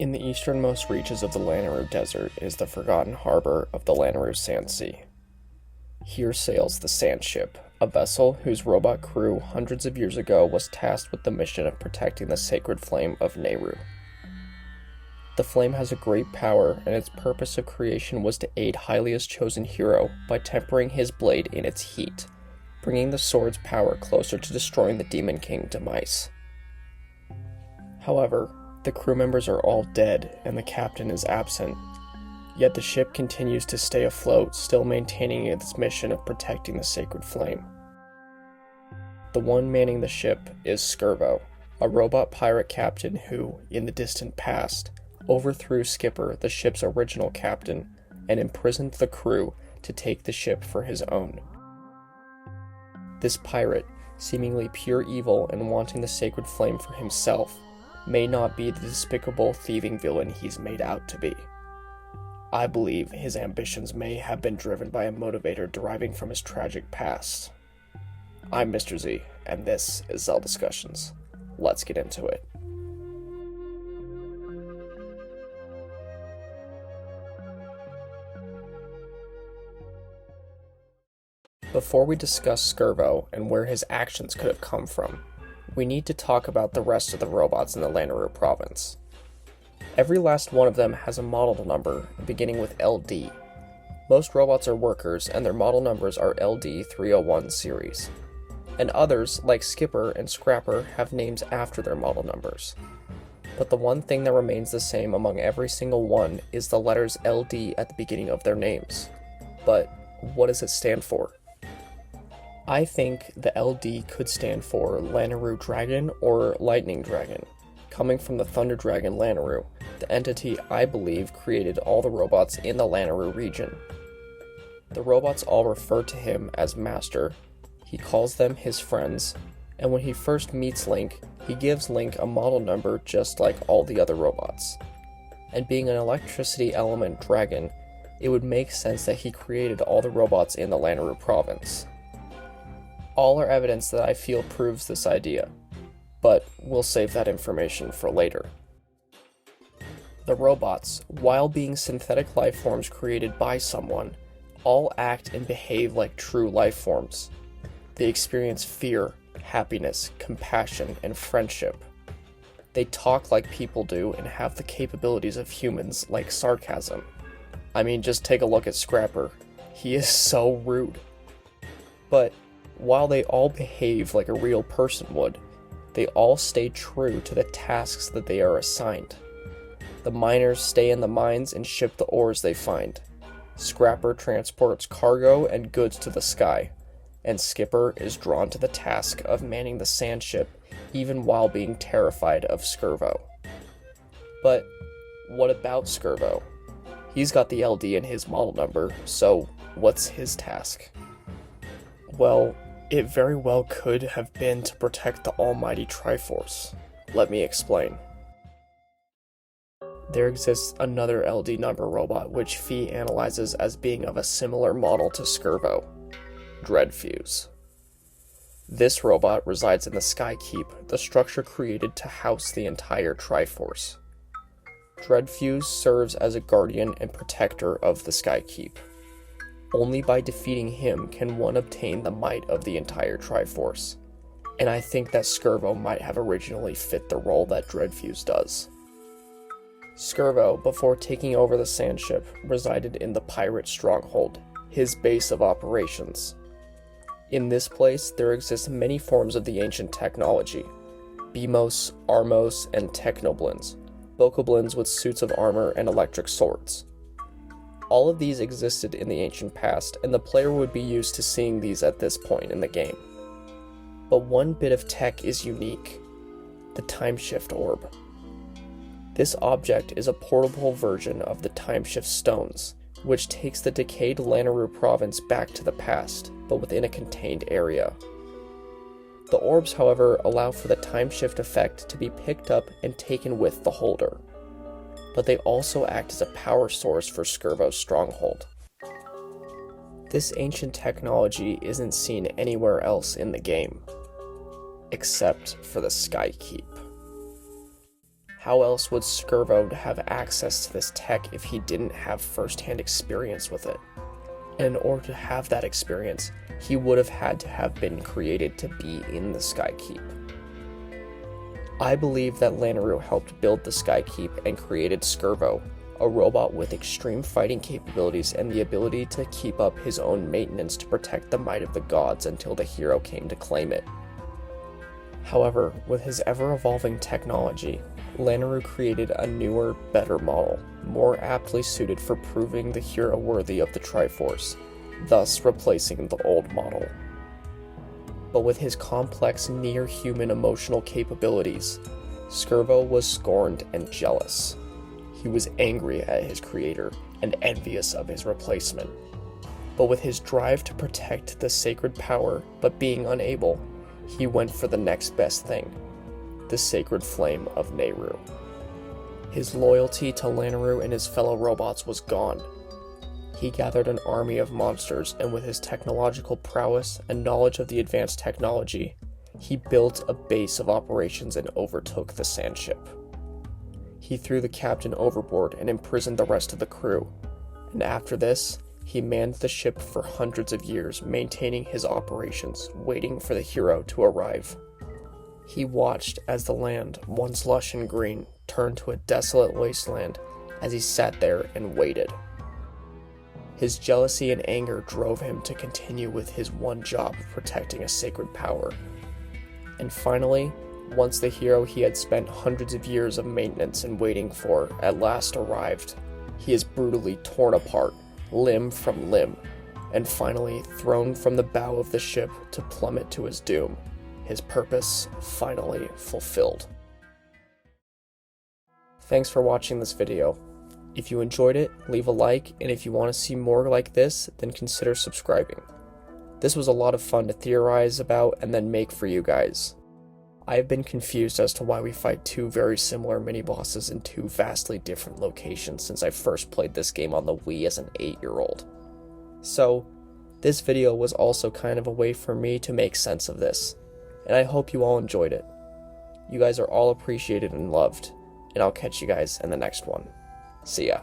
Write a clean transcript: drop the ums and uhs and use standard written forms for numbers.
In the easternmost reaches of the Lanayru Desert is the forgotten harbor of the Lanayru Sand Sea. Here sails the Sand Ship, a vessel whose robot crew hundreds of years ago was tasked with the mission of protecting the sacred flame of Nehru. The flame has a great power, and its purpose of creation was to aid Hylia's chosen hero by tempering his blade in its heat, bringing the sword's power closer to destroying the Demon King Demise. However, the crew members are all dead and the captain is absent, yet the ship continues to stay afloat, still maintaining its mission of protecting the sacred flame. The one manning the ship is Scurvo, a robot pirate captain who, in the distant past, overthrew Skipper, the ship's original captain, and imprisoned the crew to take the ship for his own. This pirate, seemingly pure evil and wanting the sacred flame for himself, may not be the despicable thieving villain he's made out to be. I believe his ambitions may have been driven by a motivator deriving from his tragic past. I'm Mr. Z, and this is Zelda Discussions. Let's get into it. Before we discuss Scurvo and where his actions could have come from, we need to talk about the rest of the robots in the Lanayru province. Every last one of them has a model number beginning with LD. Most robots are workers and their model numbers are LD301 series. And others, like Skipper and Scrapper, have names after their model numbers. But the one thing that remains the same among every single one is the letters LD at the beginning of their names. But what does it stand for? I think the LD could stand for Lanayru Dragon or Lightning Dragon, coming from the Thunder Dragon Lanayru, the entity I believe created all the robots in the Lanayru region. The robots all refer to him as Master, he calls them his friends, and when he first meets Link, he gives Link a model number just like all the other robots. And being an electricity element dragon, it would make sense that he created all the robots in the Lanayru province. All are evidence that I feel proves this idea, but we'll save that information for later. The robots, while being synthetic life forms created by someone, all act and behave like true life forms. They experience fear, happiness, compassion, and friendship. They talk like people do and have the capabilities of humans, like sarcasm. I mean, just take a look at Scrapper. He is so rude. But while they all behave like a real person would, they all stay true to the tasks that they are assigned. The miners stay in the mines and ship the ores they find. Scrapper transports cargo and goods to the sky, and Skipper is drawn to the task of manning the sand ship even while being terrified of Scurvo. But what about Scurvo? He's got the LD in his model number, so what's his task? Well, it very well could have been to protect the almighty Triforce. Let me explain. There exists another LD number robot which Fee analyzes as being of a similar model to Scurvo, Dreadfuse. This robot resides in the Skykeep, the structure created to house the entire Triforce. Dreadfuse serves as a guardian and protector of the Skykeep. Only by defeating him can one obtain the might of the entire Triforce, and I think that Scurvo might have originally fit the role that Dreadfuse does. Scurvo, before taking over the sand ship, resided in the pirate stronghold, his base of operations. In this place, there exist many forms of the ancient technology: Beamos, Armos, and Technoblins, Bokoblins with suits of armor and electric swords. All of these existed in the ancient past, and the player would be used to seeing these at this point in the game. But one bit of tech is unique: the Timeshift Orb. This object is a portable version of the Timeshift Stones, which takes the decayed Lanayru province back to the past, but within a contained area. The orbs, however, allow for the timeshift effect to be picked up and taken with the holder, but they also act as a power source for Scurvo's stronghold. This ancient technology isn't seen anywhere else in the game, except for the Skykeep. How else would Scurvo have access to this tech if he didn't have first-hand experience with it? And in order to have that experience, he would have had to have been created to be in the Skykeep. I believe that Lanayru helped build the Skykeep and created Scurvo, a robot with extreme fighting capabilities and the ability to keep up his own maintenance to protect the might of the gods until the hero came to claim it. However, with his ever-evolving technology, Lanayru created a newer, better model, more aptly suited for proving the hero worthy of the Triforce, thus replacing the old model. But with his complex, near-human emotional capabilities, Scurvo was scorned and jealous. He was angry at his creator and envious of his replacement. But with his drive to protect the sacred power, but being unable, he went for the next best thing, the sacred flame of Nayru. His loyalty to Lanayru and his fellow robots was gone. He gathered an army of monsters, and with his technological prowess and knowledge of the advanced technology, he built a base of operations and overtook the sand ship. He threw the captain overboard and imprisoned the rest of the crew, and after this, he manned the ship for hundreds of years, maintaining his operations, waiting for the hero to arrive. He watched as the land, once lush and green, turned to a desolate wasteland as he sat there and waited. His jealousy and anger drove him to continue with his one job of protecting a sacred power. And finally, once the hero he had spent hundreds of years of maintenance and waiting for at last arrived, he is brutally torn apart, limb from limb, and finally thrown from the bow of the ship to plummet to his doom, his purpose finally fulfilled. Thanks for watching this video. If you enjoyed it, leave a like, and if you want to see more like this, then consider subscribing. This was a lot of fun to theorize about and then make for you guys. I have been confused as to why we fight two very similar mini-bosses in two vastly different locations since I first played this game on the Wii as an 8-year-old. So, this video was also kind of a way for me to make sense of this, and I hope you all enjoyed it. You guys are all appreciated and loved, and I'll catch you guys in the next one. See ya.